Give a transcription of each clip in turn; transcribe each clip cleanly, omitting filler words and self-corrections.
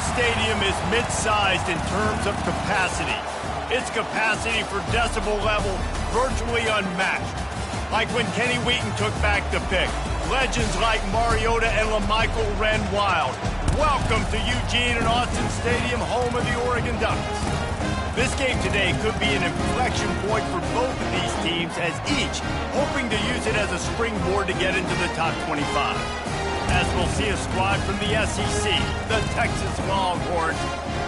Stadium is mid-sized in terms of capacity. Its capacity for decibel level virtually unmatched. Like when Kenny Wheaton took back the pick. Legends like Mariota and LaMichael ran wild. Welcome to Eugene and Austin Stadium, home of the Oregon Ducks. This game today could be an inflection point for both of these teams, as each hoping to use it as a springboard to get into the top 25. As we'll see a squad from the SEC, the Texas Longhorns,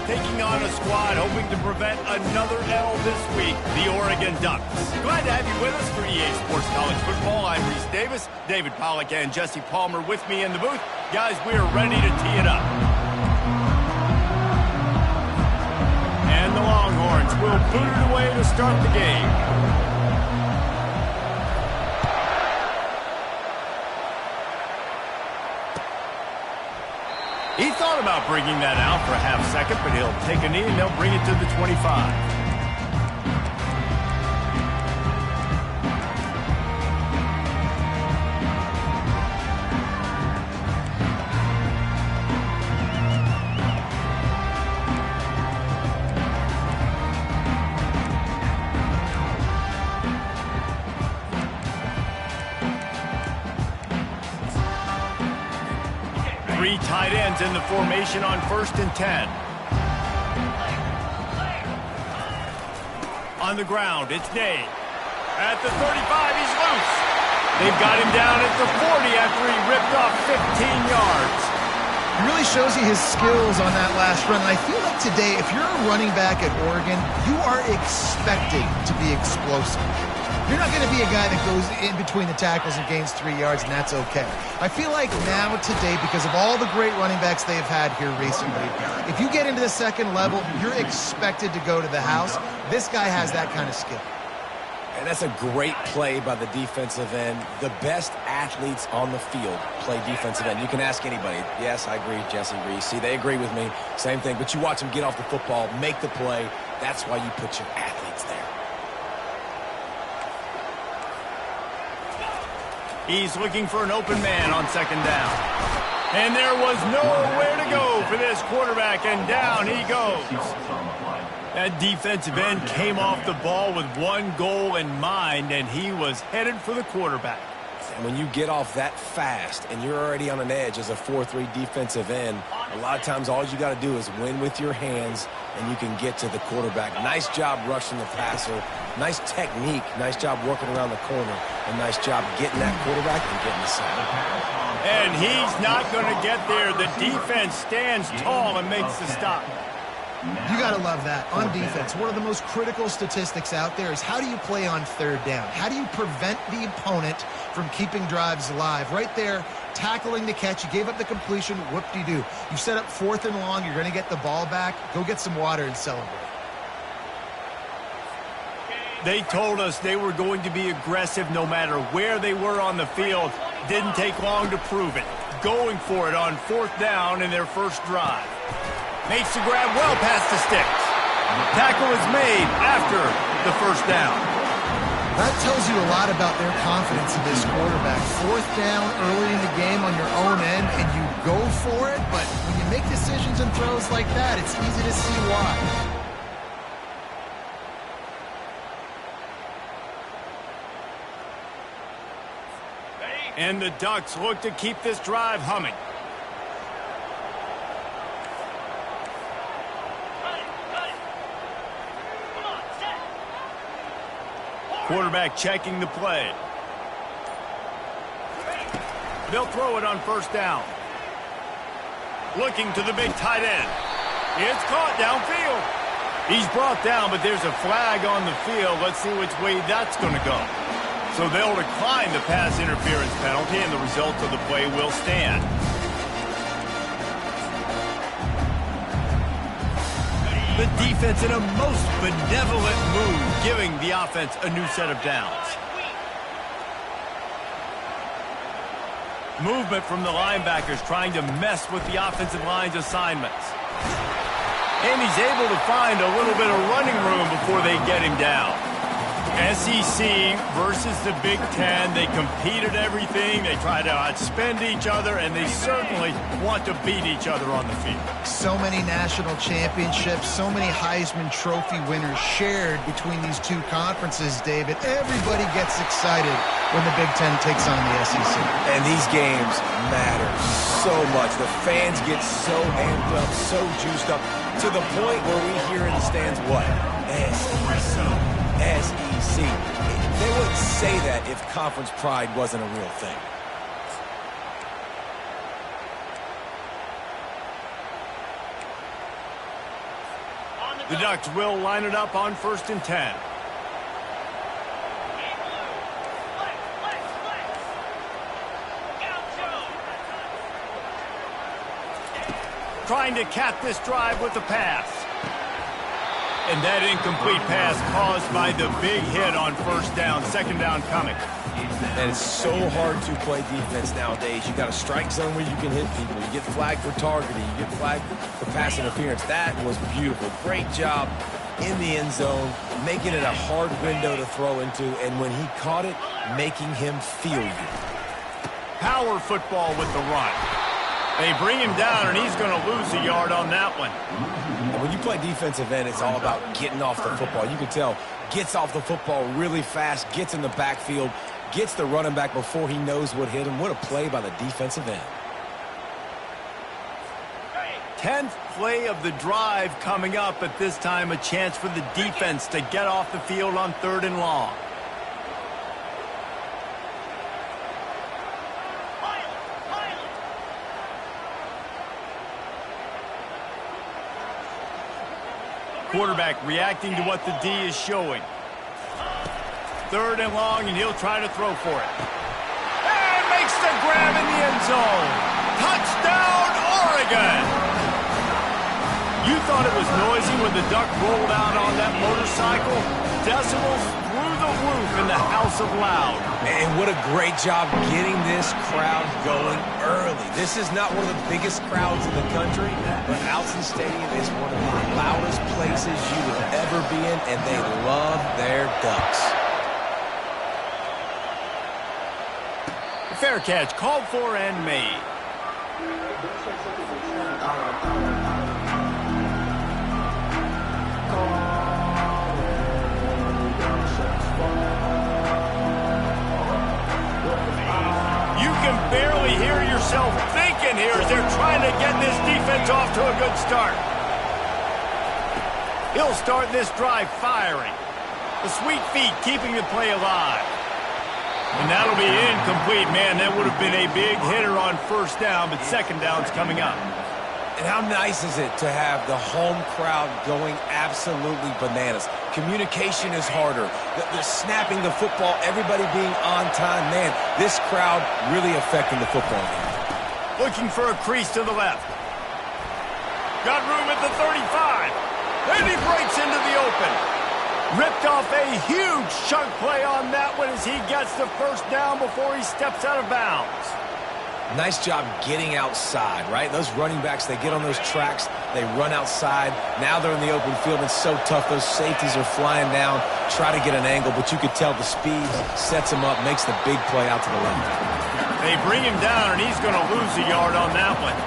taking on a squad hoping to prevent another L this week, the Oregon Ducks. Glad to have you with us for EA Sports College Football. I'm Reese Davis, David Pollack and Jesse Palmer with me in the booth. Guys, we are ready to tee it up. And the Longhorns will boot it away to start the game. He thought about bringing that out for a half second, but he'll take a knee and they'll bring it to the 25. Three tight ends in the formation on 1st and 10. On the ground, it's Day. At the 35, he's loose. They've got him down at the 40 after he ripped off 15 yards. It really shows you his skills on that last run. And I feel like today, if you're a running back at Oregon, you are expecting to be explosive. You're not going to be a guy that goes in between the tackles and gains 3 yards, and that's okay. I feel like now today, because of all the great running backs they have had here recently, if you get into the second level, you're expected to go to the house. This guy has that kind of skill. And that's a great play by the defensive end. The best athletes on the field play defensive end. You can ask anybody. Yes, I agree, Jesse, Reese. See, they agree with me. Same thing. But you watch them get off the football, make the play. That's why you put your athletes there. He's looking for an open man on 2nd down. And there was nowhere to go for this quarterback, and down he goes. That defensive end came off the ball with one goal in mind, and he was headed for the quarterback. And when you get off that fast and you're already on an edge as a 4-3 defensive end, a lot of times all you got to do is win with your hands, and you can get to the quarterback. Nice job rushing the passer. Nice technique. Nice job working around the corner. And nice job getting that quarterback and getting the sack. And he's not going to get there. The defense stands tall and makes the stop. You got to love that. On defense, one of the most critical statistics out there is how do you play on 3rd down? How do you prevent the opponent from keeping drives alive? Right there, tackling the catch. You gave up the completion. Whoop-de-doo. You set up 4th and long. You're going to get the ball back. Go get some water and celebrate. They told us they were going to be aggressive no matter where they were on the field. Didn't take long to prove it. Going for it on 4th down in their first drive. Makes the grab well past the sticks. Tackle is made after the 1st down. That tells you a lot about their confidence in this quarterback. 4th down early in the game on your own end, and you go for it, but when you make decisions and throws like that, it's easy to see why. And the Ducks look to keep this drive humming. Quarterback checking the play. They'll throw it on 1st down. Looking to the big tight end. It's caught downfield. He's brought down, but there's a flag on the field. Let's see which way that's going to go. So they'll decline the pass interference penalty, and the result of the play will stand. The defense in a most benevolent move, giving the offense a new set of downs. Movement from the linebackers trying to mess with the offensive line's assignments. And he's able to find a little bit of running room before they get him down. SEC versus the Big Ten. They compete at everything. They try to outspend each other, and they certainly want to beat each other on the field. So many national championships, so many Heisman Trophy winners shared between these two conferences, David. Everybody gets excited when the Big Ten takes on the SEC. And these games matter so much. The fans get so amped up, so juiced up, to the point where we hear in the stands, what? SEC. They wouldn't say that if conference pride wasn't a real thing. The Ducks will line it up on 1st and 10. Trying to cap this drive with the pass. And that incomplete pass caused by the big hit on 1st down, 2nd down coming. And it's so hard to play defense nowadays. You got a strike zone where you can hit people. You get flagged for targeting. You get flagged for pass interference. That was beautiful. Great job in the end zone, making it a hard window to throw into. And when he caught it, making him feel you. Power football with the run. They bring him down, and he's going to lose a yard on that one. And when you play defensive end, it's all about getting off the football. You can tell, gets off the football really fast, gets in the backfield, gets the running back before he knows what hit him. What a play by the defensive end. 10th play of the drive coming up, at this time a chance for the defense to get off the field on 3rd and long. Quarterback reacting to what the D is showing. 3rd and long, and he'll try to throw for it. And makes the grab in the end zone. Touchdown, Oregon! You thought it was noisy when the Duck rolled out on that motorcycle? Decibels through the roof in the House of Loud. And what a great job getting this crowd going early. This is not one of the biggest crowds in the country, but Alton Stadium is one of the loudest places you will ever be in, and they love their Ducks. Fair catch, called for and made. You can barely hear yourself thinking here as they're trying to get this defense off to a good start. He'll start this drive firing. The sweet feet keeping the play alive. And that'll be incomplete, man. That would have been a big hitter on 1st down, but 2nd down's coming up. And how nice is it to have the home crowd going absolutely bananas? Communication is harder. The snapping the football, everybody being on time. Man, this crowd really affecting the football game. Looking for a crease to the left. Got room at the 35. And he breaks into the open. Ripped off a huge chunk play on that one as he gets the 1st down before he steps out of bounds. Nice job getting outside, right? Those running backs, they get on those tracks, they run outside. Now they're in the open field. It's so tough. Those safeties are flying down, try to get an angle, but you could tell the speed sets him up, makes the big play out to the left. They bring him down, and he's going to lose a yard on that one.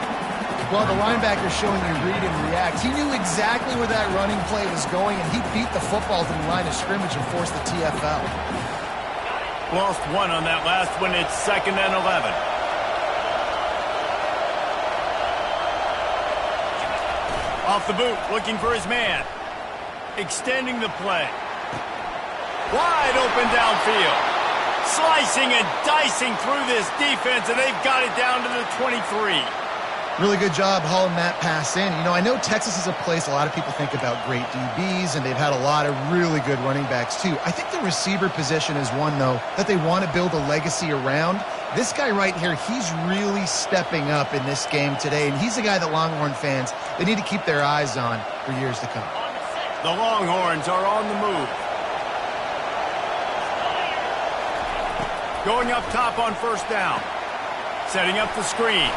Well, the linebacker showing you read and react. He knew exactly where that running play was going, and he beat the football to the line of scrimmage and forced the TFL. Lost one on that last one. It's 2nd and 11. Off the boot, looking for his man. Extending the play. Wide open downfield. Slicing and dicing through this defense, and they've got it down to the 23. Really good job hauling that pass in. You know, I know Texas is a place a lot of people think about great DBs, and they've had a lot of really good running backs too. I think the receiver position is one, though, that they want to build a legacy around. This guy right here, he's really stepping up in this game today, and he's a guy that Longhorn fans, they need to keep their eyes on for years to come. The Longhorns are on the move. Going up top on 1st down. Setting up the screen.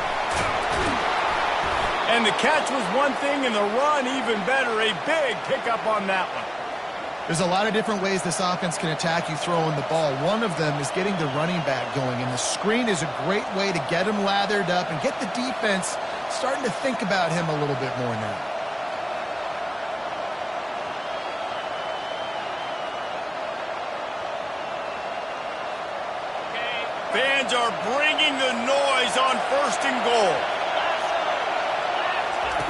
And the catch was one thing, and the run even better. A big pickup on that one. There's a lot of different ways this offense can attack you throwing the ball. One of them is getting the running back going, and the screen is a great way to get him lathered up and get the defense starting to think about him a little bit more now. Fans are bringing the noise on 1st and goal.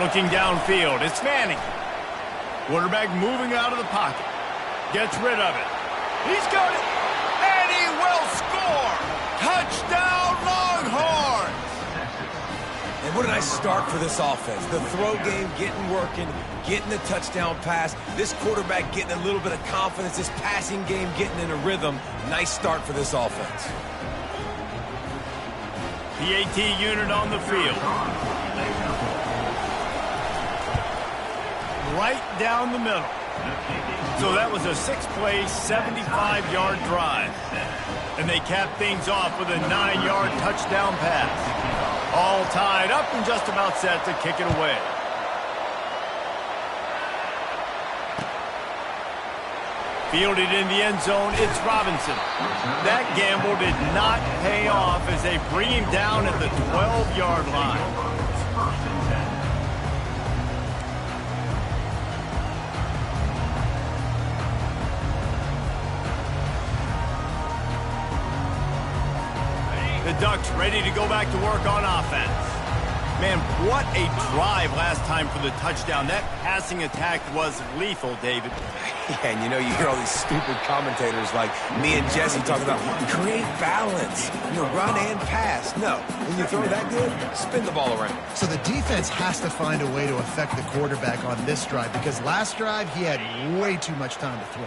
Looking downfield, it's Manning. Quarterback moving out of the pocket. Gets rid of it. He's got it. And he will score. Touchdown, Longhorns. And what a nice start for this offense. The throw game getting working, getting the touchdown pass. This quarterback getting a little bit of confidence. This passing game getting in a rhythm. Nice start for this offense. PAT unit on the field. Right down the middle. So that was a 6-play, 75-yard drive. And they cap things off with a 9-yard touchdown pass. All tied up and just about set to kick it away. Fielded in the end zone, it's Robinson. That gamble did not pay off as they bring him down at the 12-yard line. The Ducks ready to go back to work on offense. Man, what a drive last time for the touchdown. That passing attack was lethal, David. Yeah, and you know, you hear all these stupid commentators like me and Jesse talking about create balance, run and pass. No, when you throw that good, spin the ball around. So the defense has to find a way to affect the quarterback on this drive because last drive he had way too much time to throw.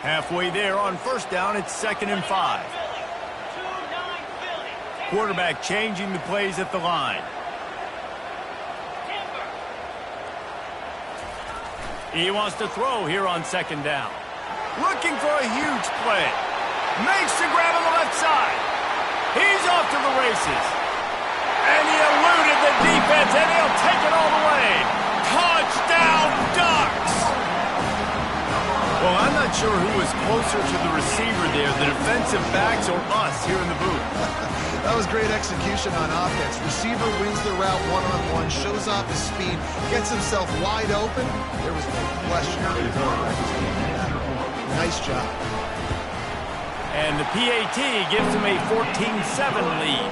Halfway there on 1st down, it's 2nd and 5. Quarterback changing the plays at the line. He wants to throw here on 2nd down. Looking for a huge play. Makes the grab on the left side. He's off to the races. And he eluded the defense, and he'll take it all the way. Touchdown, Ducks! Well, I'm not sure who was closer to the receiver there, the defensive backs or us here in the booth. That was great execution on offense. Receiver wins the route one-on-one, shows off his speed, gets himself wide open. There was no question. Nice job. And the PAT gives him a 14-7 lead.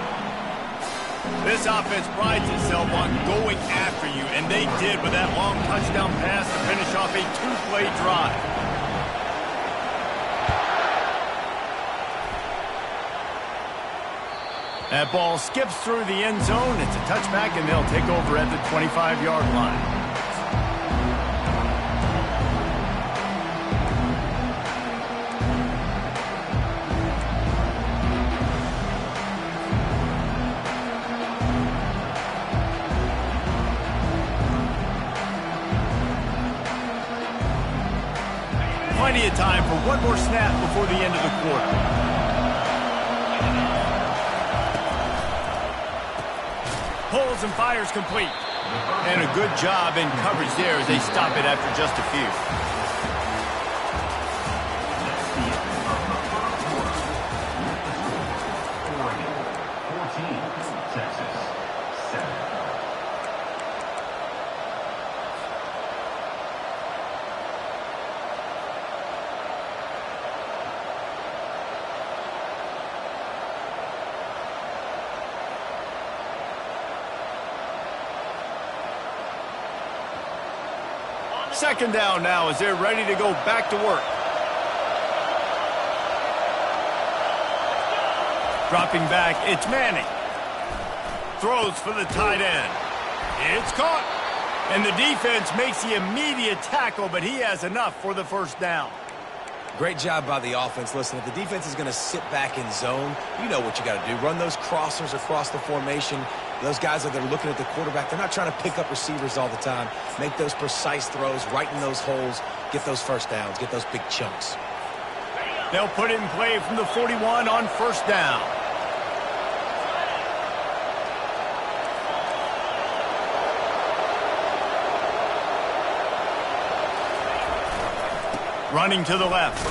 This offense prides itself on going after you, and they did with that long touchdown pass to finish off a 2-play drive. That ball skips through the end zone. It's a touchback, and they'll take over at the 25-yard line. Plenty of time for one more snap before the end of the quarter. Pulls and fires complete. And a good job in coverage there as they stop it after just a few. Second down now as they're ready to go back to work. Dropping back, it's Manning. Throws for the tight end. It's caught. And the defense makes the immediate tackle, but he has enough for the 1st down. Great job by the offense. Listen, if the defense is going to sit back in zone, you know what you got to do. Run those crossers across the formation. Those guys that are looking at the quarterback, they're not trying to pick up receivers all the time. Make those precise throws, right in those holes, get those 1st downs, get those big chunks. They'll put it in play from the 41 on 1st down. Running to the left.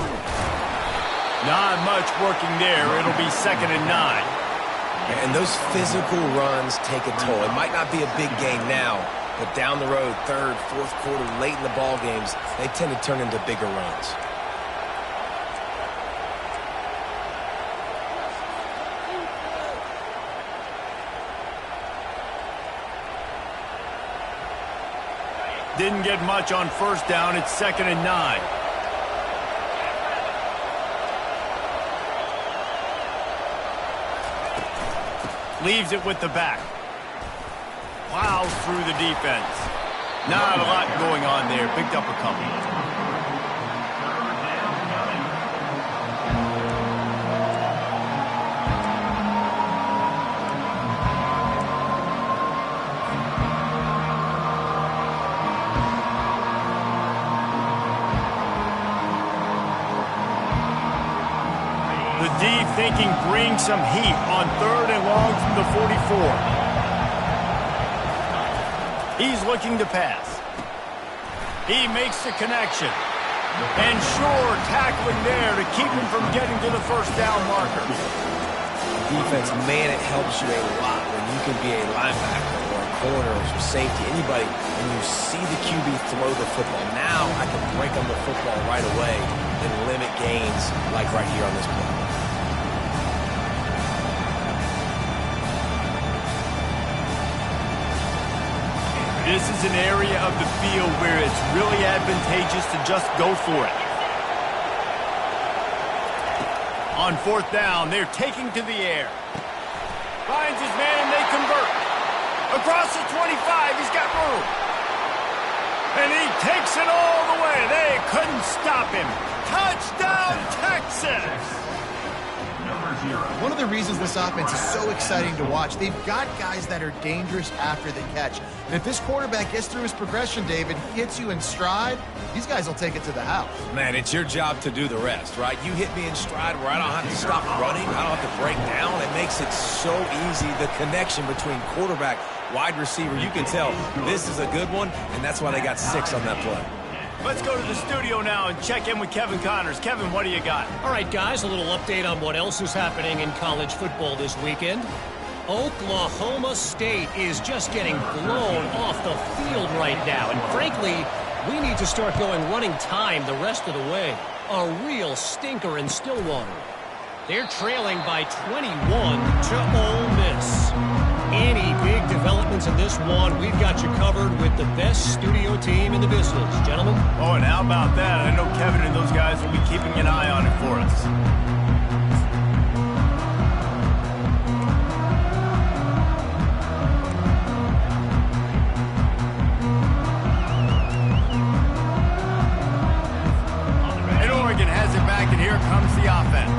Not much working there. It'll be 2nd and 9. And those physical runs take a toll. It might not be a big gain now, but down the road, 3rd, 4th quarter, late in the ball games, they tend to turn into bigger runs. Didn't get much on 1st down. It's 2nd and 9. Leaves it with the back. Plows through the defense. Not a lot going on there. Picked up a couple. The D thinking bring some heat on 3rd and long from the 44. He's looking to pass. He makes the connection. And sure, tackling there to keep him from getting to the 1st down marker. Defense, man, it helps you a lot when you can be a linebacker or a corner or safety, anybody, and you see the QB throw the football. Now I can break on the football right away and limit gains like right here on this play. This is an area of the field where it's really advantageous to just go for it. On 4th down, they're taking to the air. Finds his man, and they convert. Across the 25, he's got room. And he takes it all the way. They couldn't stop him. Touchdown, Texas! One of the reasons this offense is so exciting to watch, they've got guys that are dangerous after the catch. And if this quarterback gets through his progression, David, he hits you in stride, these guys will take it to the house. Man, it's your job to do the rest, right? You hit me in stride where I don't have to stop running. I don't have to break down. It makes it so easy, the connection between quarterback, wide receiver. You can tell this is a good one, and that's why they got 6 on that play. Let's go to the studio now and check in with Kevin Connors. Kevin, what do you got? All right, guys, a little update on what else is happening in college football this weekend. Oklahoma State is just getting blown off the field right now. And frankly, we need to start going running time the rest of the way. A real stinker in Stillwater. They're trailing by 21 to Ole Miss. Any big developments in this one, we've got you covered with the best studio team in the business, gentlemen. Oh, and how about that? I know Kevin and those guys will be keeping an eye on it for us. And Oregon has it back, and here comes the offense.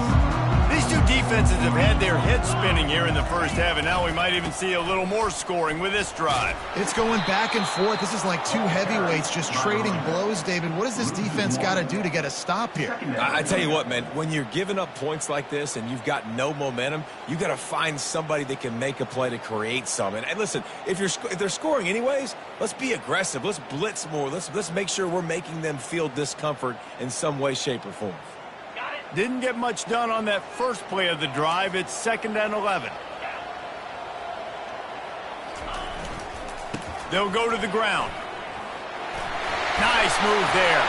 These two defenses have had their heads spinning here in the 1st half, and now we might even see a little more scoring with this drive. It's going back and forth. This is like two heavyweights just trading blows, David. What does this defense got to do to get a stop here? I tell you what, man, when you're giving up points like this and you've got no momentum, you got to find somebody that can make a play to create some. And listen, if they're scoring anyways, let's be aggressive. Let's blitz more. Let's make sure we're making them feel discomfort in some way, shape, or form. Didn't get much done on that first play of the drive. It's 2nd and 11. They'll go to the ground. Nice move there.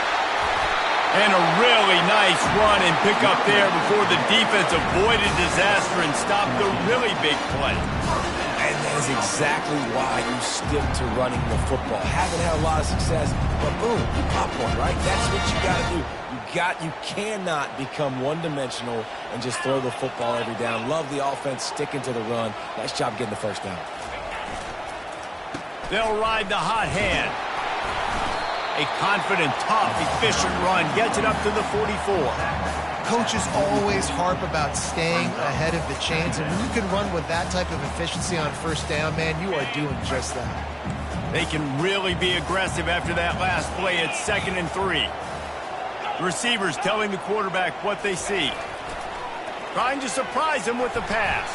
And a really nice run and pick up there before the defense avoided disaster and stopped the really big play. And that is exactly why you stick to running the football. Haven't had a lot of success, but boom, you pop one, right? That's what you got to do. You cannot become one-dimensional and just throw the football every down. Love the offense, sticking to the run. Nice job getting the 1st down. They'll ride the hot hand. A confident, tough, efficient run gets it up to the 44. Coaches always harp about staying ahead of the chains, and when you can run with that type of efficiency on 1st down, man, you are doing just that. They can really be aggressive after that last play. It's 2nd and 3. Receivers telling the quarterback what they see. Trying to surprise him with the pass.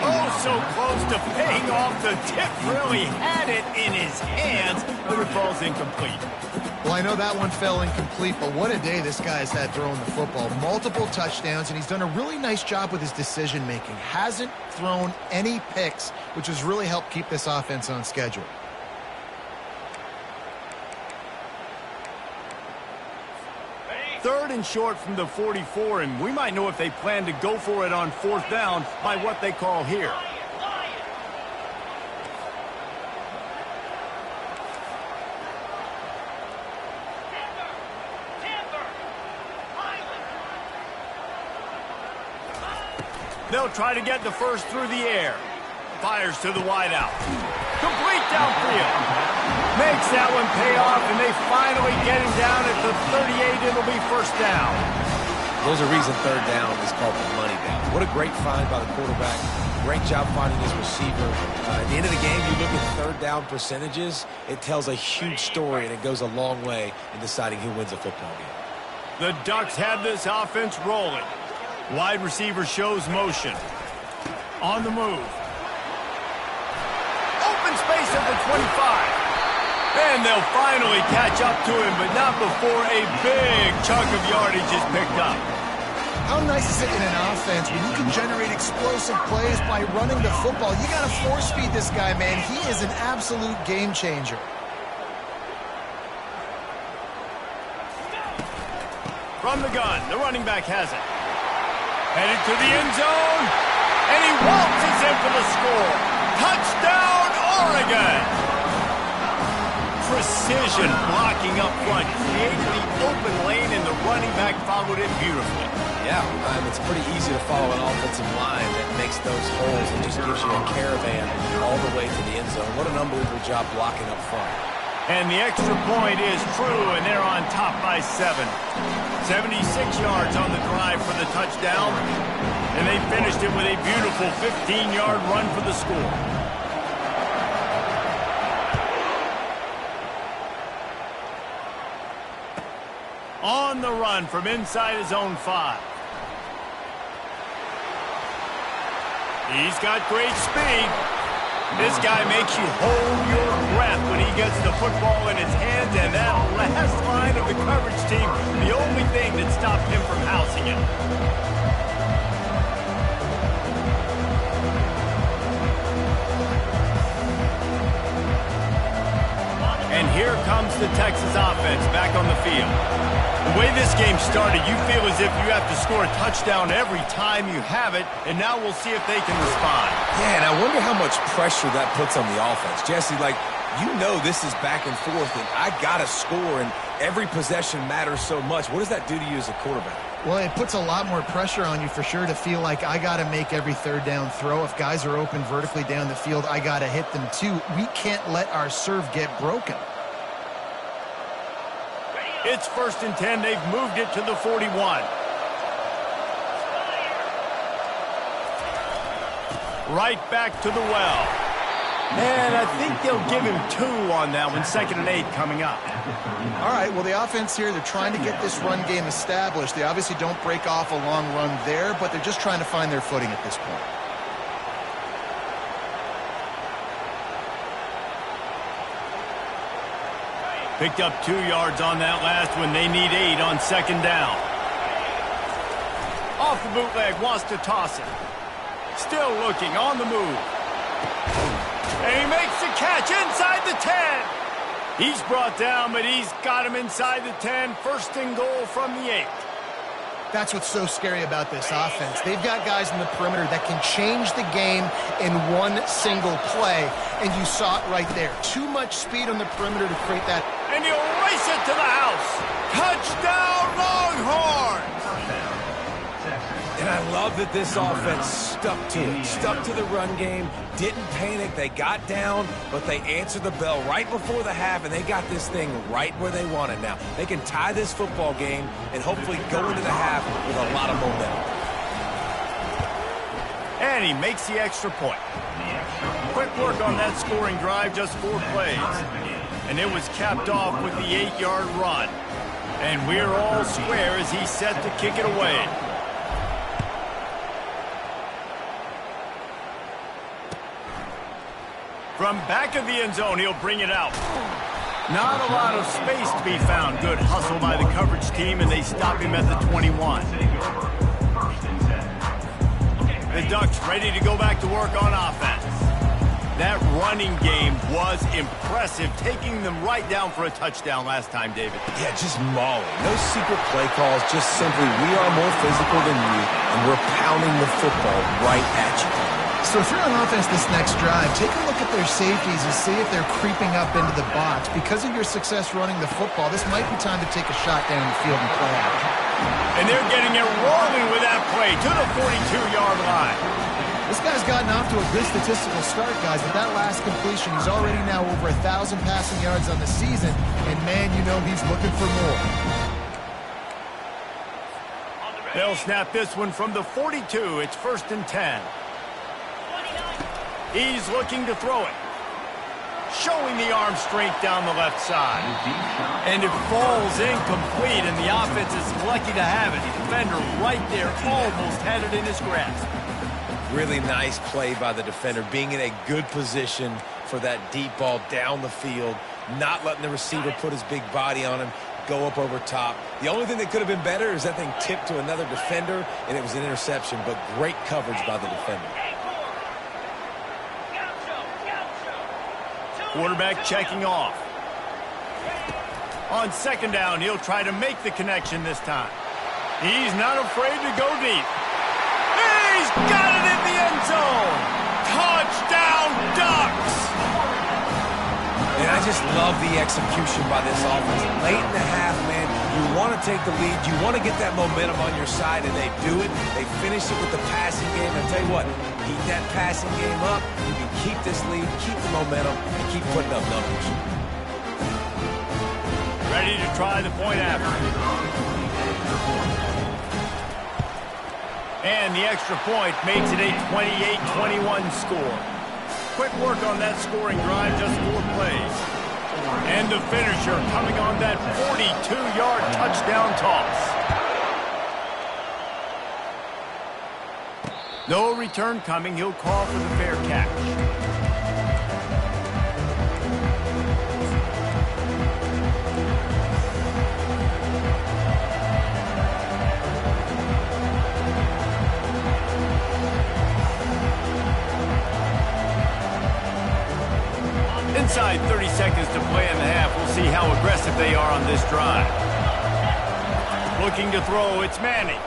Oh, so close to paying off. The tip really had it in his hands, but it falls incomplete. Well, I know that one fell incomplete, but what a day this guy has had throwing the football. Multiple touchdowns, and he's done a really nice job with his decision-making. Hasn't thrown any picks, which has really helped keep this offense on schedule. Third and short from the 44, and we might know if they plan to go for it on fourth down by what they call here. They'll try to get the first through the air. Fires to the wideout. Complete downfield. Makes that one pay off, and they finally get him down at the 38. It'll be first down. There's a reason third down is called the money down. What a great find by the quarterback. Great job finding his receiver. At the end of the game, you look at third down percentages. It tells a huge story, and it goes a long way in deciding who wins a football game. The Ducks have this offense rolling. Wide receiver shows motion. On the move. Open space at the 25. And they'll finally catch up to him, but not before a big chunk of yardage is picked up. How nice is it in an offense when you can generate explosive plays by running the football? You got to force feed this guy, man. He is an absolute game changer. From the gun, the running back has it. Headed to the end zone, and he waltzes in for the score. Touchdown, Oregon! Precision blocking up front, created the open lane, and the running back followed it beautifully. Yeah, it's pretty easy to follow an offensive line that makes those holes and just gives you a caravan all the way to the end zone. What an unbelievable job blocking up front. And the extra point is true, and they're on top by 7. 76 yards on the drive for the touchdown, and they finished it with a beautiful 15-yard run for the score. On the run from inside his own 5. He's got great speed. This guy makes you hold your breath when he gets the football in his hands, and that last line of the coverage team, the only thing that stopped him from housing it. And here comes the Texas offense back on the field. The way this game started, you feel as if you have to score a touchdown every time you have it, and now we'll see if they can respond. Yeah, and I wonder how much pressure that puts on the offense. Jesse, you know this is back and forth, and I got to score, and every possession matters so much. What does that do to you as a quarterback? Well, it puts a lot more pressure on you for sure to feel like I got to make every third down throw. If guys are open vertically down the field, I got to hit them too. We can't let our serve get broken. It's 1st and 10. They've moved it to the 41. Right back to the well. And I think they'll give him 2 on that one. 2nd and 8 coming up. All right, well, the offense here, they're trying to get this run game established. They obviously don't break off a long run there, but they're just trying to find their footing at this point. Picked up 2 yards on that last one. They need 8 on 2nd down. Off the bootleg, wants to toss it. Still looking, on the move. And he makes the catch inside the 10. He's brought down, but he's got him inside the 10. 1st and goal from the 8. That's what's so scary about this offense. They've got guys in the perimeter that can change the game in one single play, and you saw it right there. Too much speed on the perimeter to create that. And he'll race it to the house. Touchdown, Longhorns! And I love that this offense stuck to it, stuck to the run game, didn't panic. They got down, but they answered the bell right before the half, and they got this thing right where they want it now. They can tie this football game and hopefully go into the half with a lot of momentum. And he makes the extra point. Quick work on that scoring drive, just 4 plays. And it was capped off with the 8-yard run. And we're all square as he's set to kick it away. From back of the end zone, he'll bring it out. Not a lot of space to be found. Good hustle by the coverage team, and they stop him at the 21. The Ducks ready to go back to work on offense. That running game was impressive, taking them right down for a touchdown last time, David. Yeah, just mauling. No secret play calls, just simply we are more physical than you, and we're pounding the football right at you. So if you're on offense this next drive, take a look at their safeties and see if they're creeping up into the box. Because of your success running the football, this might be time to take a shot down the field and play out. And they're getting it rolling with that play to the 42-yard line. This guy's gotten off to a good statistical start, guys, but that last completion, he's already now over 1,000 passing yards on the season, and man, you know he's looking for more. They'll snap this one from the 42. It's 1st and 10. He's looking to throw it. Showing the arm strength down the left side. And it falls incomplete, and the offense is lucky to have it. The defender right there almost had it in his grasp. Really nice play by the defender, being in a good position for that deep ball down the field, not letting the receiver put his big body on him, go up over top. The only thing that could have been better is that thing tipped to another defender, and it was an interception, but great coverage by the defender. Quarterback checking off. On 2nd down, he'll try to make the connection this time. He's not afraid to go deep. He's got it in the end zone. Touchdown, Ducks! And I just love the execution by this offense. Late in the half, man, you want to take the lead. You want to get that momentum on your side, and they do it. They finish it with the passing game. I tell you what, keep that passing game up. You can keep this lead, keep the momentum, and keep putting up numbers. Ready to try the point after. And the extra point makes it a 28-21 score. Quick work on that scoring drive, just 4 plays. And the finisher coming on that 42-yard touchdown toss. No return coming. He'll call for the fair catch. Inside 30 seconds to play in the half. We'll see how aggressive they are on this drive. Looking to throw, it's Manning.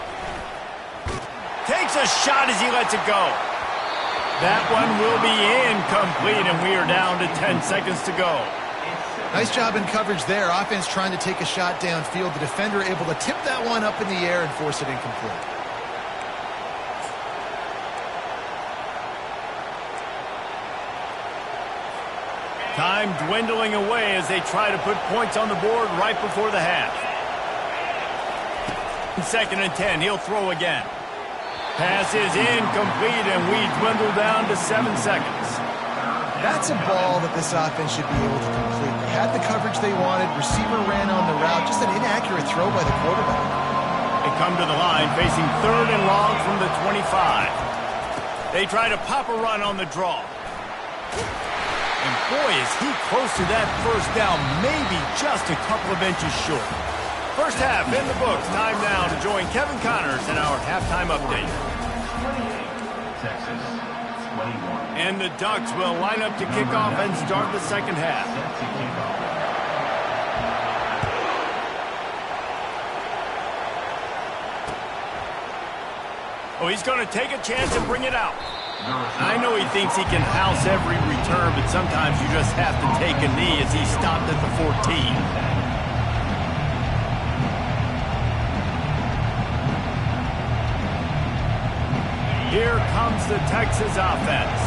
Takes a shot as he lets it go. That one will be incomplete, and we are down to 10 seconds to go. Nice job in coverage there. Offense trying to take a shot downfield. The defender able to tip that one up in the air and force it incomplete. Time dwindling away as they try to put points on the board right before the half. 2nd and 10, he'll throw again. Pass is incomplete, and we dwindle down to 7 seconds. That's a ball that this offense should be able to complete. They had the coverage they wanted. Receiver ran on the route. Just an inaccurate throw by the quarterback. They come to the line, facing 3rd and long from the 25. They try to pop a run on the draw. And boy, is he close to that first down, maybe just a couple of inches short. First half in the books. Time now to join Kevin Connors in our halftime update. And the Ducks will line up to kick off and start the second half. Oh, he's going to take a chance and bring it out. I know he thinks he can house every return, but sometimes you just have to take a knee as he stopped at the 14. Here comes the Texas offense.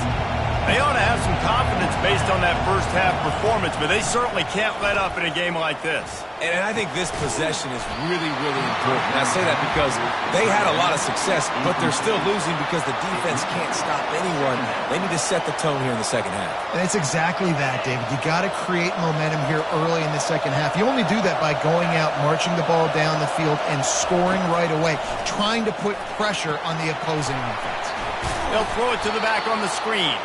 They ought to have some confidence based on that first half performance, but they certainly can't let up in a game like this. And I think this possession is really, really important. And I say that because they had a lot of success, but they're still losing because the defense can't stop anyone. They need to set the tone here in the second half. And it's exactly that, David. You got to create momentum here early in the second half. You only do that by going out, marching the ball down the field, and scoring right away, trying to put pressure on the opposing offense. They'll throw it to the back on the screen.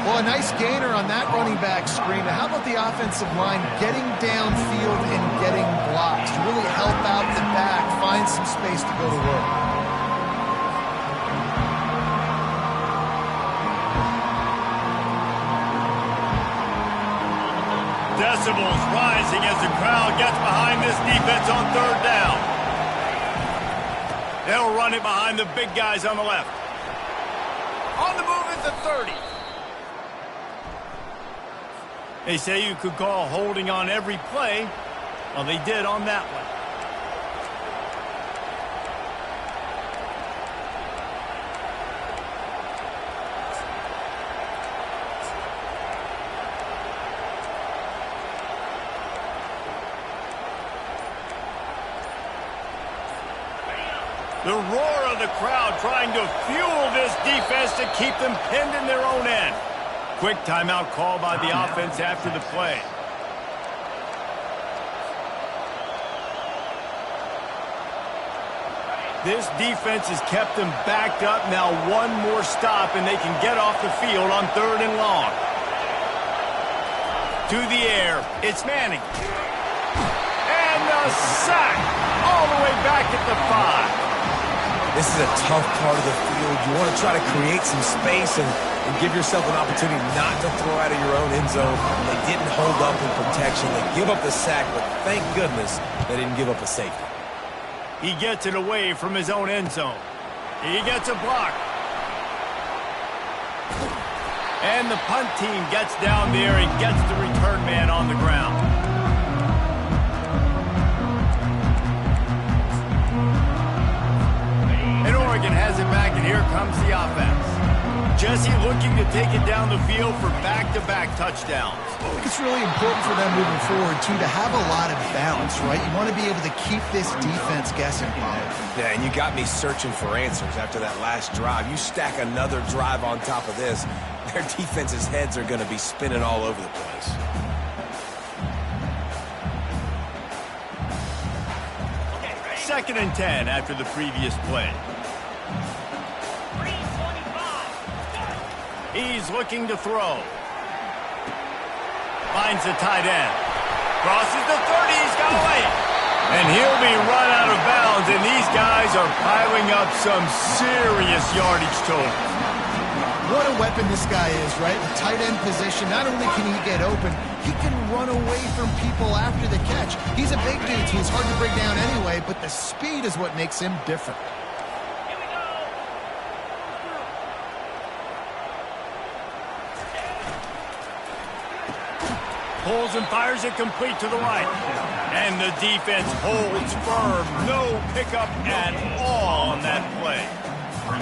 Well, a nice gainer on that running back screen. How about the offensive line getting downfield and getting blocks to really help out the back, find some space to go to work? Decibels rising as the crowd gets behind this defense on third down. They'll run it behind the big guys on the left. On the move at the 30. They say you could call holding on every play. Well, they did on that one. The roar of the crowd trying to fuel this defense to keep them pinned in their own end. Quick timeout call by the offense after the play. This defense has kept them backed up. Now one more stop and they can get off the field on 3rd and long. To the air, it's Manning. And the sack all the way back at the 5. This is a tough part of the field. You want to try to create some space and give yourself an opportunity not to throw out of your own end zone. They didn't hold up in protection. They give up the sack, but thank goodness they didn't give up a safety. He gets it away from his own end zone. He gets a block. And the punt team gets down there and gets the return man on the ground. And Oregon has it back, and here comes the offense. Jesse looking to take it down the field for back-to-back touchdowns. I think it's really important for them moving forward, too, to have a lot of balance, right? You want to be able to keep this defense guessing. Yeah, and you got me searching for answers after that last drive. You stack another drive on top of this, their defense's heads are going to be spinning all over the place. Second and 10 after the previous play. He's looking to throw. Finds the tight end. Crosses the 30. He's got away. And he'll be run out of bounds, and these guys are piling up some serious yardage totals. What a weapon this guy is, right? The tight end position, not only can he get open, he can run away from people after the catch. He's a big dude, so he's hard to bring down anyway, but the speed is what makes him different. Pulls and fires it complete to the right. And the defense holds firm. No pickup at all on that play.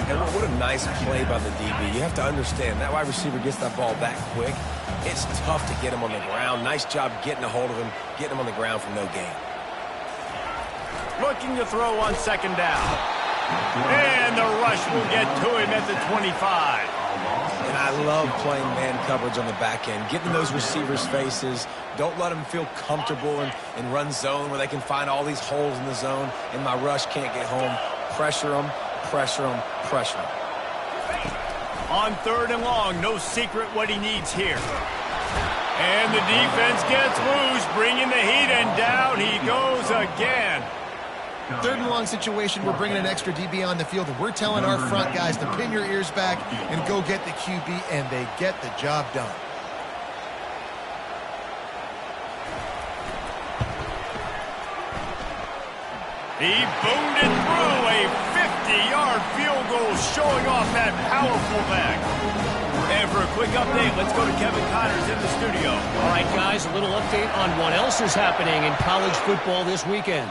And what a nice play by the DB. You have to understand, that wide receiver gets that ball that quick. It's tough to get him on the ground. Nice job getting a hold of him, getting him on the ground for no gain. Looking to throw on second down. And the rush will get to him at the 25. And I love playing man coverage on the back end, getting those receivers' faces. Don't let them feel comfortable in run zone where they can find all these holes in the zone, and my rush can't get home. Pressure them, pressure them, pressure them. On 3rd and long, no secret what he needs here. And the defense gets loose, bringing the heat, and down he goes again. 3rd and long situation, we're bringing an extra DB on the field, and we're telling our front guys to pin your ears back and go get the QB, and they get the job done. He boomed it through a 50-yard field goal, showing off that powerful leg. And for a quick update, let's go to Kevin Connors in the studio. All right, guys, a little update on what else is happening in college football this weekend.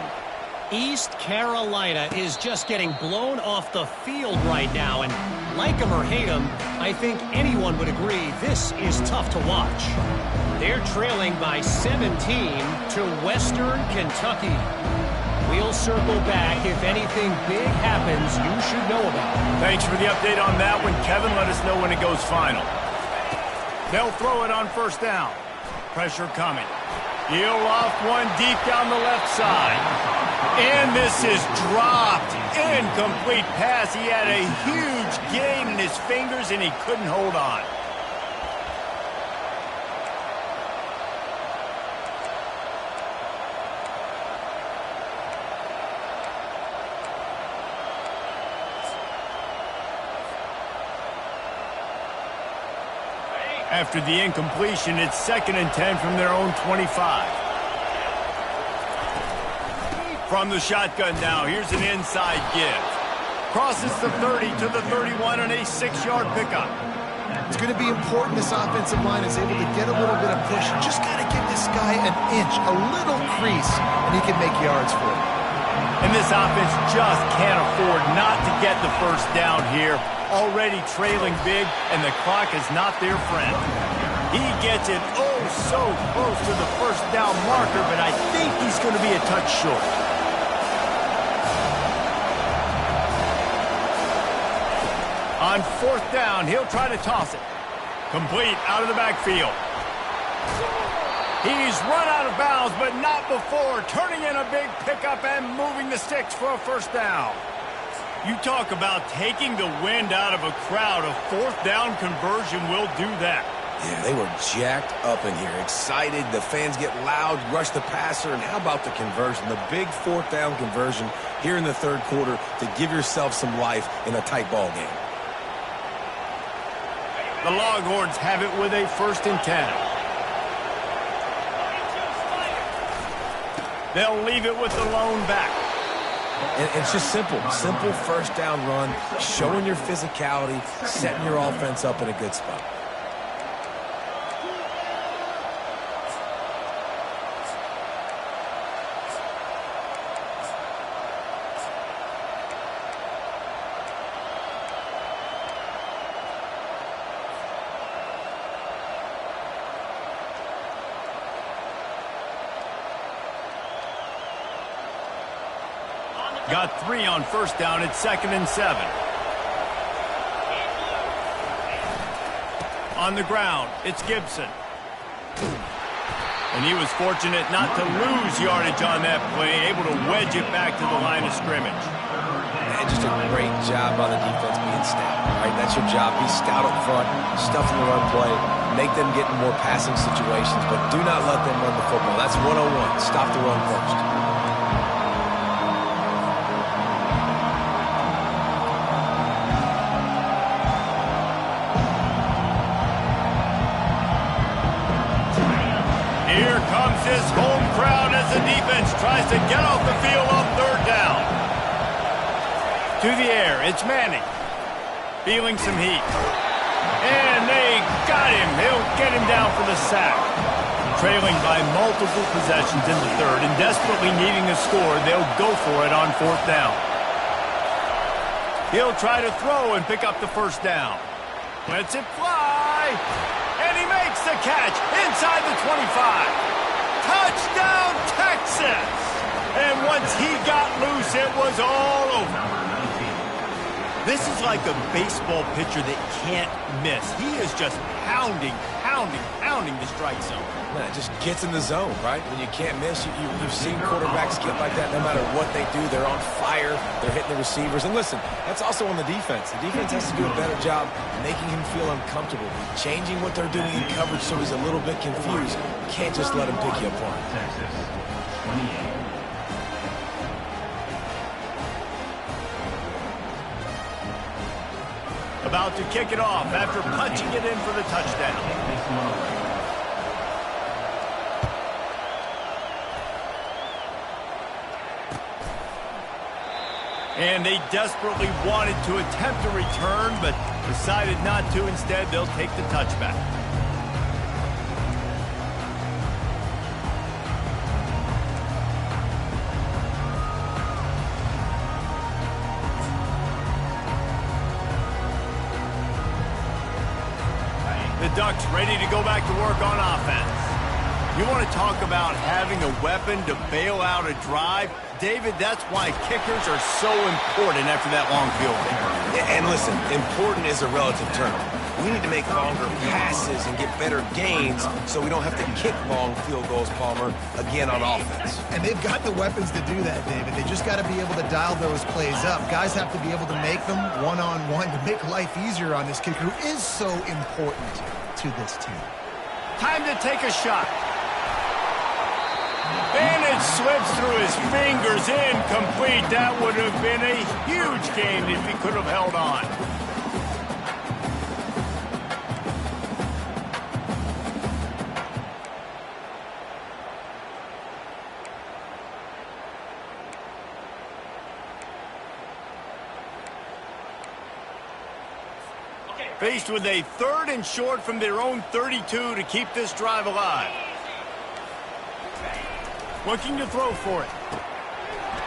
East Carolina is just getting blown off the field right now, and like him or hate him, I think anyone would agree this is tough to watch. They're trailing by 17 to Western Kentucky. We'll circle back if anything big happens you should know about. Thanks for the update on that one, Kevin. Let us know when it goes final. They'll throw it on 1st down. Pressure coming. He'll loft one deep down the left side. And this is dropped. Incomplete pass. He had a huge gain in his fingers, and he couldn't hold on. After the incompletion, it's 2nd and 10 from their own 25. From the shotgun now, here's an inside give. Crosses the 30 to the 31 on a 6-yard pickup. It's going to be important this offensive line is able to get a little bit of push. Just got to give this guy an inch, a little crease, and he can make yards for it. And this offense just can't afford not to get the first down here. Already trailing big, and the clock is not their friend. He gets it oh so close to the first down marker, but I think he's going to be a touch short. On 4th down, he'll try to toss it. Complete out of the backfield. He's run out of bounds, but not before turning in a big pickup and moving the sticks for a first down. You talk about taking the wind out of a crowd. A 4th down conversion will do that. Yeah, they were jacked up in here, excited. The fans get loud, rush the passer, and how about the conversion? The big 4th down conversion here in the 3rd quarter to give yourself some life in a tight ball game. The Longhorns have it with a 1st and 10. They'll leave it with the lone back. And it's just simple 1st down run, showing your physicality, setting your offense up in a good spot. Got 3 on 1st down. It's 2nd and 7. On the ground, it's Gibson. And he was fortunate not to lose yardage on that play, able to wedge it back to the line of scrimmage. And just a great job by the defense being stout. Right? That's your job. Be stout up front, stuff in the run play, make them get in more passing situations, but do not let them run the football. That's 101. Stop the run first. Here comes his home crowd as the defense tries to get off the field on 3rd down. To the air, it's Manning. Feeling some heat. And they got him. He'll get him down for the sack. Trailing by multiple possessions in the 3rd and desperately needing a score, they'll go for it on 4th down. He'll try to throw and pick up the 1st down. Lets it fly. And he makes the catch inside the 25. Touchdown, Texas! And once he got loose, it was all over. This is like a baseball pitcher that can't miss. He is just pounding the strike zone. Man, it just gets in the zone, right? When you can't miss, you've seen quarterbacks get like that no matter what they do. They're on fire. They're hitting the receivers. And listen, that's also on the defense. The defense has to do a better job making him feel uncomfortable, changing what they're doing in coverage so he's a little bit confused. You can't just let him pick you apart. Texas, 28. About to kick it off after punching it in for the touchdown. And they desperately wanted to attempt a return, but decided not to. Instead, they'll take the touchback. The Ducks ready to go back to work on offense. You want to talk about having a weapon to bail out a drive? David, that's why kickers are so important after that long field goal. And listen, important is a relative term. We need to make longer passes and get better gains so we don't have to kick long field goals, Palmer, again on offense. And they've got the weapons to do that, David. They just got to be able to dial those plays up. Guys have to be able to make them one-on-one to make life easier on this kicker who is so important to this team. Time to take a shot. And it slips through his fingers, incomplete. That would have been a huge gain if he could have held on. Faced with a 3rd and short from their own 32 to keep this drive alive. Looking to throw for it.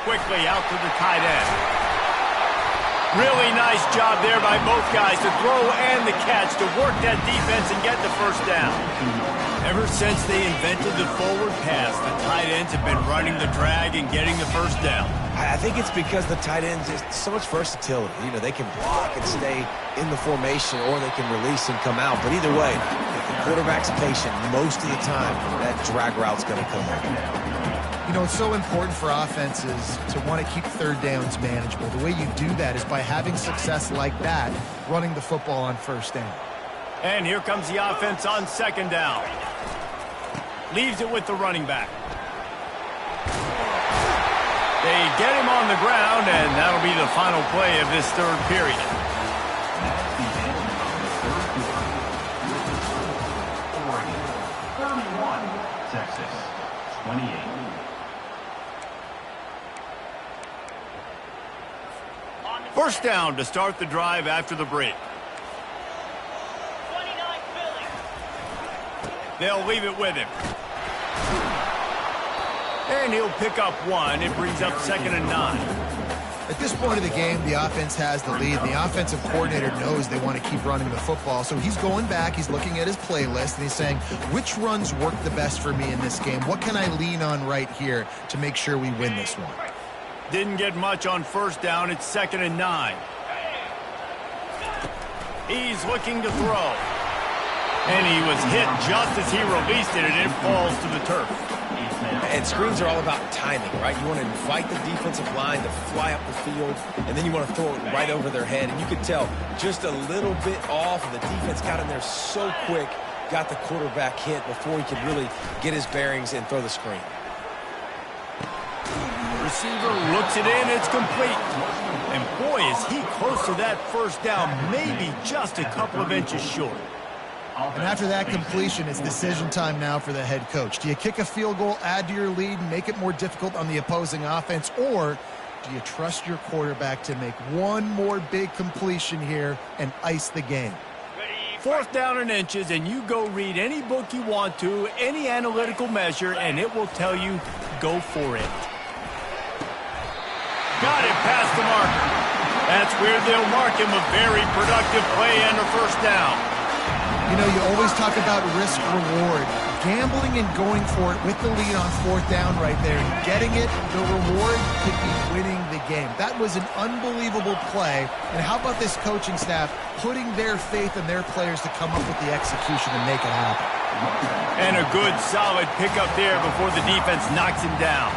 Quickly out to the tight end. Really nice job there by both guys to throw and the catch to work that defense and get the first down. Ever since they invented the forward pass, the tight ends have been running the drag and getting the first down. I think it's because the tight ends is so much versatility. You know, they can block and stay in the formation, or they can release and come out. But either way, if the quarterback's patient, most of the time, that drag route's going to come in. You know, it's so important for offenses to want to keep 3rd downs manageable. The way you do that is by having success like that, running the football on 1st down. And here comes the offense on 2nd down. Leaves it with the running back. They get him on the ground, and that'll be the final play of this 3rd period. That's the end of the 3rd quarter. Oregon, 31. Texas, 28. First down to start the drive after the break. They'll leave it with him. And he'll pick up 1. It brings up 2nd and 9. At this point of the game, the offense has the lead. The offensive coordinator knows they want to keep running the football. So he's going back, he's looking at his playlist, and he's saying, which runs work the best for me in this game? What can I lean on right here to make sure we win this one? Didn't get much on 1st down. It's 2nd and 9. He's looking to throw. And he was hit just as he released it, and it falls to the turf. And screens are all about timing, right? You want to invite the defensive line to fly up the field, and then you want to throw it right over their head. And you could tell just a little bit off, and the defense got in there so quick, got the quarterback hit before he could really get his bearings and throw the screen. Receiver looks it in, it's complete. And boy, is he close to that first down, maybe just a couple of inches short. And after that completion, it's decision time now for the head coach. Do you kick a field goal, add to your lead, and make it more difficult on the opposing offense, or do you trust your quarterback to make one more big completion here and ice the game? 4th down and inches, and you go read any book you want to, any analytical measure, and it will tell you, go for it. Got it past the marker. That's where they'll mark him a very productive play and a first down. You know, you always talk about risk-reward. Gambling and going for it with the lead on 4th down right there and getting it, the reward could be winning the game. That was an unbelievable play. And how about this coaching staff putting their faith in their players to come up with the execution and make it happen? And a good, solid pickup there before the defense knocks him down.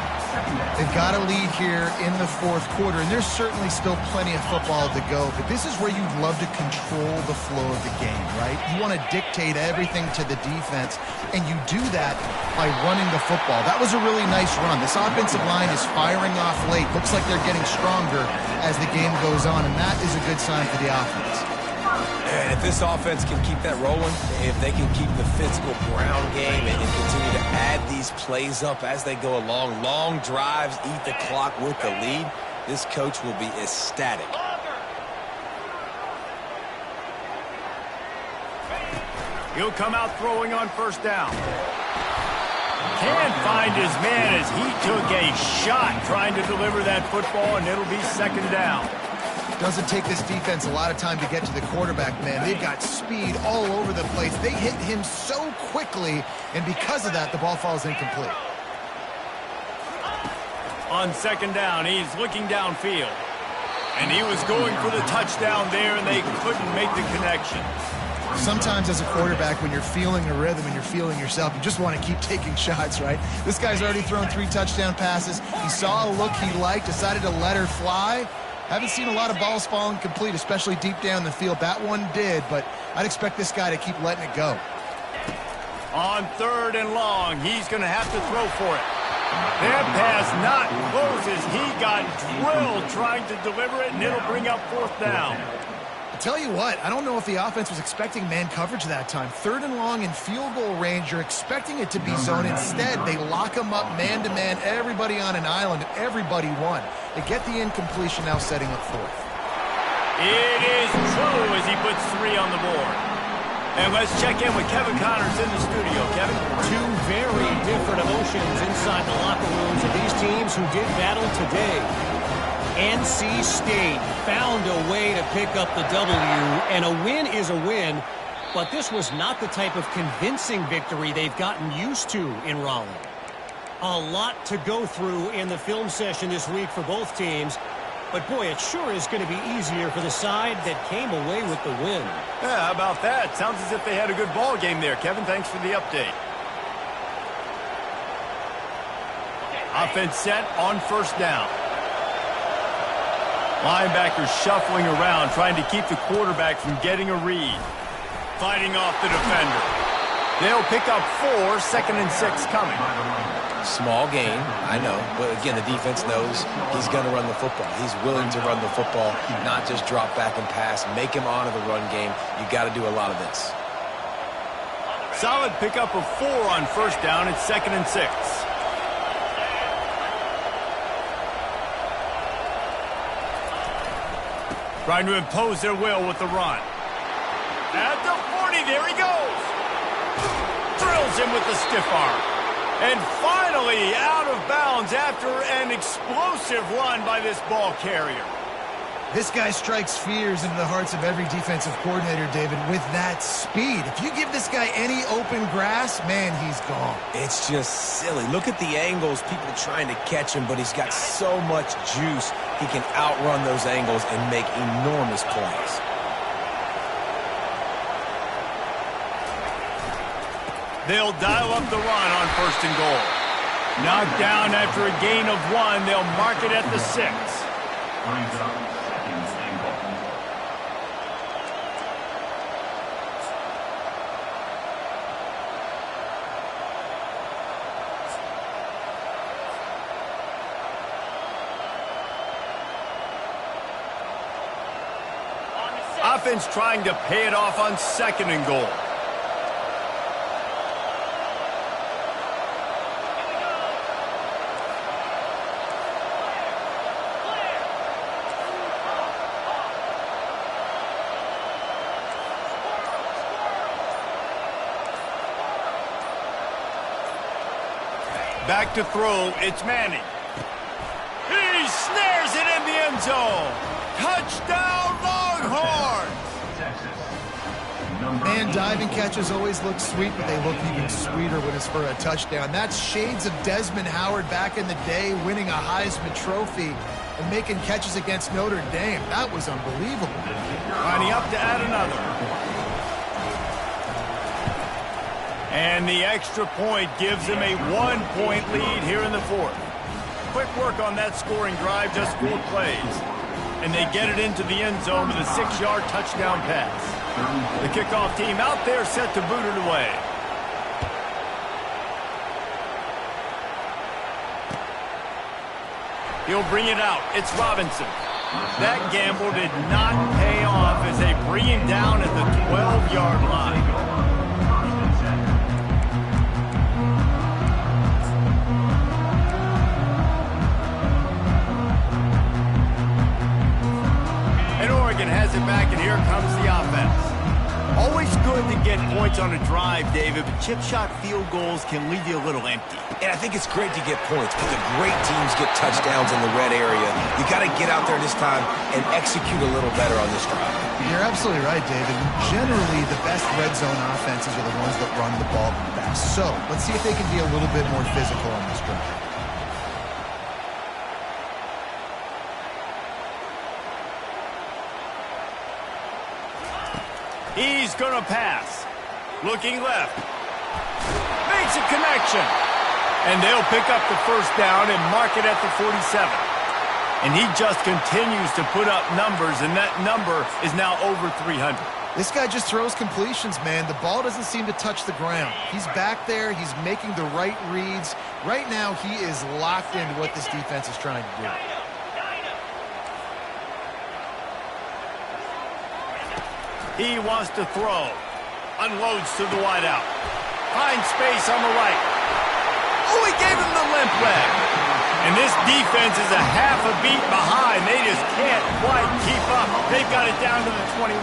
They've got a lead here in the 4th quarter, and there's certainly still plenty of football to go, but this is where you'd love to control the flow of the game, right? You want to dictate everything to the defense, and you do that by running the football. That was a really nice run. This offensive line is firing off late. Looks like they're getting stronger as the game goes on, and that is a good sign for the offense. And if this offense can keep that rolling, if they can keep the physical ground game and continue to add these plays up as they go along, long drives, eat the clock with the lead, this coach will be ecstatic. He'll come out throwing on 1st down. Can't find his man as he took a shot trying to deliver that football, and it'll be 2nd down. Doesn't take this defense a lot of time to get to the quarterback, man. They've got speed all over the place. They hit him so quickly, and because of that, the ball falls incomplete. On 2nd down, he's looking downfield. And he was going for the touchdown there, and they couldn't make the connection. Sometimes as a quarterback, when you're feeling a rhythm and you're feeling yourself, you just want to keep taking shots, right? This guy's already thrown 3 touchdown passes. He saw a look he liked, decided to let her fly. Haven't seen a lot of balls falling complete, especially deep down the field. That one did, but I'd expect this guy to keep letting it go. On 3rd and long, he's going to have to throw for it. That pass not close as he got drilled trying to deliver it, and it'll bring up 4th down. I tell you what, I don't know if the offense was expecting man coverage that time. 3rd and long in field goal range, you're expecting it to be zone. Instead, they lock them up man-to-man, everybody on an island, and everybody won. They get the incompletion, now setting up 4th. It is true as he puts 3 on the board. And let's check in with Kevin Connors in the studio. Kevin? Two very different emotions inside the locker rooms of these teams who did battle today. NC State found a way to pick up the W, and a win is a win, but this was not the type of convincing victory they've gotten used to in Raleigh. A lot to go through in the film session this week for both teams, but boy, it sure is going to be easier for the side that came away with the win. Yeah, how about that? Sounds as if they had a good ball game there. Kevin, thanks for the update. Offense set on first down. Linebackers shuffling around, trying to keep the quarterback from getting a read. Fighting off the defender. They'll pick up 4, 2nd and 6 coming. Small gain, I know, but again, the defense knows he's going to run the football. He's willing to run the football, not just drop back and pass, make him honor the run game. You got to do a lot of this. Solid pickup of 4 on first down. It's 2nd and 6. Trying to impose their will with the run. At the 40, there he goes. Drills him with the stiff arm. And finally out of bounds after an explosive run by this ball carrier. This guy strikes fears into the hearts of every defensive coordinator, David, with that speed. If you give this guy any open grass, man, he's gone. It's just silly. Look at the angles, people trying to catch him, but he's got so much juice. He can outrun those angles and make enormous plays. They'll dial up the run on 1st and goal. Knocked down after a gain of 1. They'll mark it at the 6. Brings up 2nd and goal. Offense trying to pay it off on 2nd and goal. Back to throw, it's Manning. He snares it in the end zone. Touchdown, Longhorns! Man, diving catches always look sweet, but they look even sweeter when it's for a touchdown. That's shades of Desmond Howard back in the day, winning a Heisman Trophy and making catches against Notre Dame. That was unbelievable. Lining up to add another. And the extra point gives them a 1-point lead here in the 4th. Quick work on that scoring drive, just 4 plays. And they get it into the end zone with a 6-yard touchdown pass. The kickoff team out there set to boot it away. He'll bring it out. It's Robinson. That gamble did not pay off as they bring him down at the 12-yard line. Has it back, and here comes the offense. Always good to get points on a drive, David, but chip shot field goals can leave you a little empty. And I think it's great to get points because the great teams get touchdowns in the red area. You got to get out there this time and execute a little better on this drive. You're absolutely right, David. Generally, the best red zone offenses are the ones that run the ball best. So let's see if they can be a little bit more physical on this drive. He's going to pass. Looking left. Makes a connection. And they'll pick up the first down and mark it at the 47. And he just continues to put up numbers, and that number is now over 300. This guy just throws completions, man. The ball doesn't seem to touch the ground. He's back there. He's making the right reads. Right now, he is locked into what this defense is trying to do. He wants to throw. Unloads to the wideout. Finds space on the right. Oh, he gave him the limp leg. And this defense is a half a beat behind. They just can't quite keep up. They've got it down to the 21.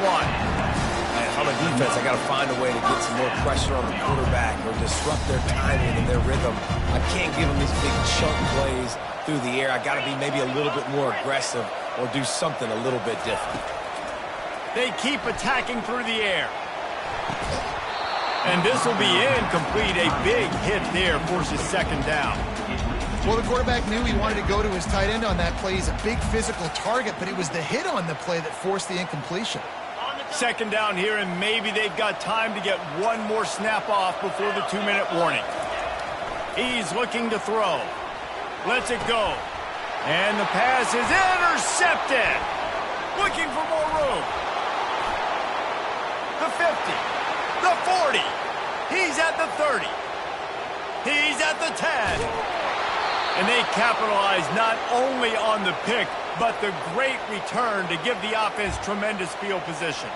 On the defense, I got to find a way to get some more pressure on the quarterback or disrupt their timing and their rhythm. I can't give them these big chunk plays through the air. I got to be maybe a little bit more aggressive or do something a little bit different. They keep attacking through the air. And this will be incomplete. A big hit there forces second down. Well, the quarterback knew he wanted to go to his tight end on that play. He's a big physical target, but it was the hit on the play that forced the incompletion. Second down here, and maybe they've got time to get one more snap off before the 2-minute warning. He's looking to throw. Lets it go. And the pass is intercepted. Looking for more room. The 50. The 40. He's at the 30. He's at the 10. And they capitalize not only on the pick, but the great return to give the offense tremendous field position.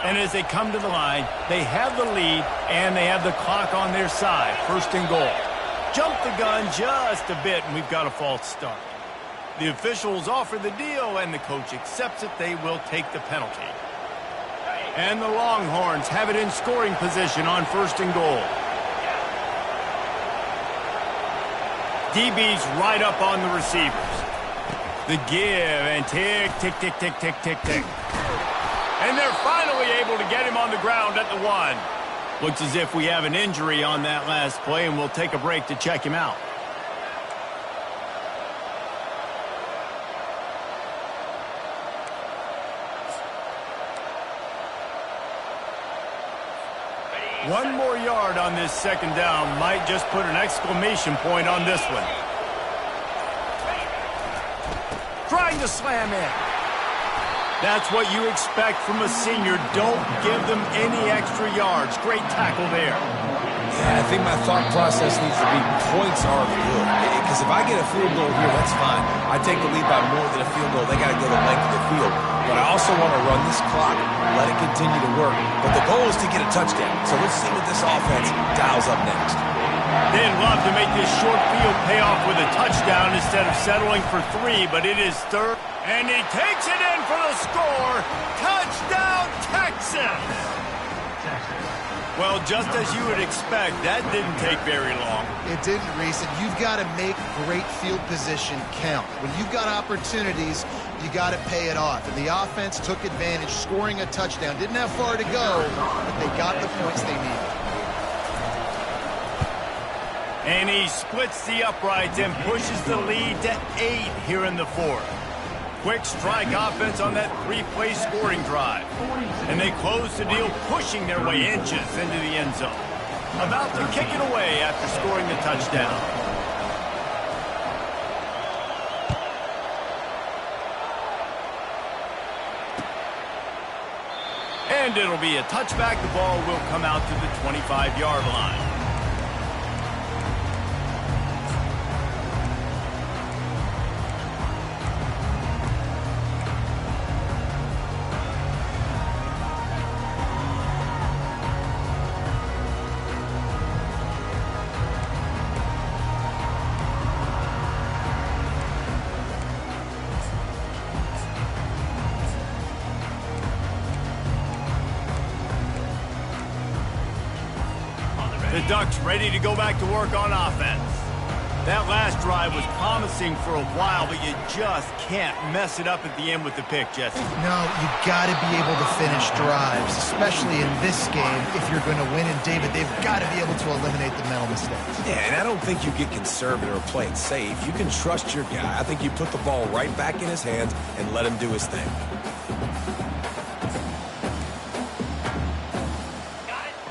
And as they come to the line, they have the lead and they have the clock on their side. First and goal. Jump the gun just a bit, and we've got a false start. The officials offer the deal, and the coach accepts it. They will take the penalty. And the Longhorns have it in scoring position on first and goal. DB's right up on the receivers. The give, and tick, tick, tick, tick, tick, tick, tick. And they're finally able to get him on the ground at the 1. Looks as if we have an injury on that last play, and we'll take a break to check him out. One more yard on this second down might just put an exclamation point on this one. Trying to slam in. That's what you expect from a senior. Don't give them any extra yards. Great tackle there. Yeah, I think my thought process needs to be points are good. Because if I get a field goal here, that's fine. I take the lead by more than a field goal. They got to go the length of the field. But I also want to run this clock, let it continue to work. But the goal is to get a touchdown. So let's see what this offense dials up next. They'd love to make this short field pay off with a touchdown instead of settling for 3, but it is third. And he takes it in for the score. Touchdown, Texas! Well, just as you would expect, that didn't take very long. It didn't, Reese. And you've got to make great field position count. When you've got opportunities, you got to pay it off. And the offense took advantage, scoring a touchdown. Didn't have far to go, but they got the points they needed. And he splits the uprights and pushes the lead to 8 here in the 4th. Quick strike offense on that 3-play scoring drive. And they close the deal, pushing their way inches into the end zone. About to kick it away after scoring the touchdown. And it'll be a touchback. The ball will come out to the 25-yard line. The Ducks ready to go back to work on offense. That last drive was promising for a while, but you just can't mess it up at the end with the pick, Jesse. No, you got to be able to finish drives, especially in this game. If you're going to win, and David, they've got to be able to eliminate the mental mistakes. Yeah, and I don't think you get conservative or play it safe. You can trust your guy. I think you put the ball right back in his hands and let him do his thing.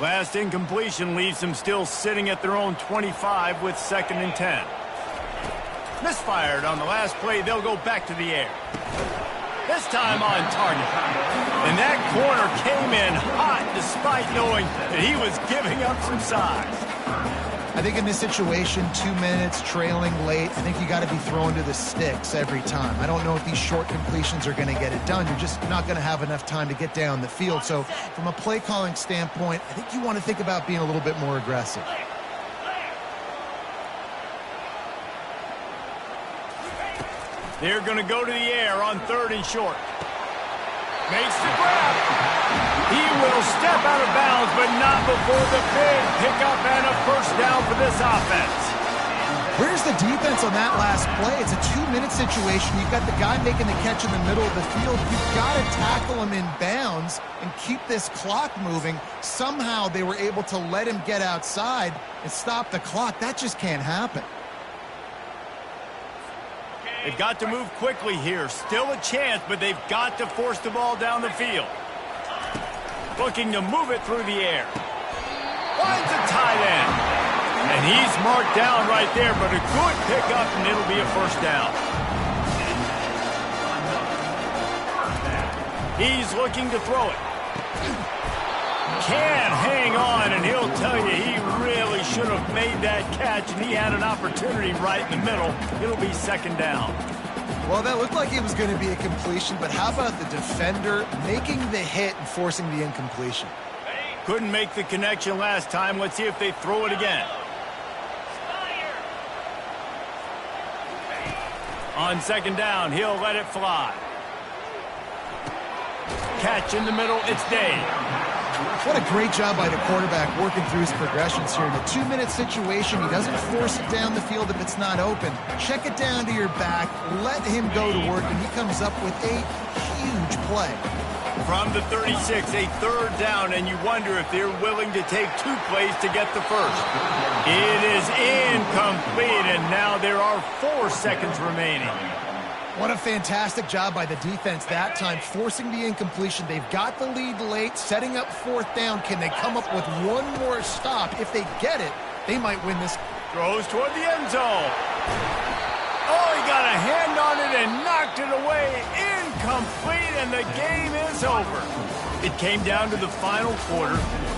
Last incompletion leaves them still sitting at their own 25 with 2nd and 10. Misfired on the last play. They'll go back to the air. This time on target. And that corner came in hot despite knowing that he was giving up some size. I think in this situation, 2 minutes, trailing late, I think you got to be throwing to the sticks every time. I don't know if these short completions are going to get it done. You're just not going to have enough time to get down the field. So from a play calling standpoint, I think you want to think about being a little bit more aggressive. They're going to go to the air on 3rd and short. Makes the grab. He will step out of bounds, but not before the big pickup and a first down for this offense. Where's the defense on that last play? It's a 2-minute situation. You've got the guy making the catch in the middle of the field. You've got to tackle him in bounds and keep this clock moving. Somehow they were able to let him get outside and stop the clock. That just can't happen. They've got to move quickly here. Still a chance, but they've got to force the ball down the field. Looking to move it through the air. Finds a tight end. And he's marked down right there, but a good pickup, and it'll be a first down. He's looking to throw it. Can't hang on, and he'll tell you he really should have made that catch, and he had an opportunity right in the middle. It'll be 2nd down. Well, that looked like it was going to be a completion, but how about the defender making the hit and forcing the incompletion? Couldn't make the connection last time. Let's see if they throw it again. On 2nd down, he'll let it fly. Catch in the middle, it's Dave. What a great job by the quarterback working through his progressions here. In a 2-minute situation, he doesn't force it down the field if it's not open. Check it down to your back, let him go to work, and he comes up with a huge play. From the 36, a 3rd down, and you wonder if they're willing to take 2 plays to get the first. It is incomplete, and now there are 4 seconds remaining. What a fantastic job by the defense that time, forcing the incompletion. They've got the lead late, setting up 4th down. Can they come up with one more stop? If they get it, they might win this. Throws toward the end zone. Oh, he got a hand on it and knocked it away. Incomplete, and the game is over. It came down to the final quarter.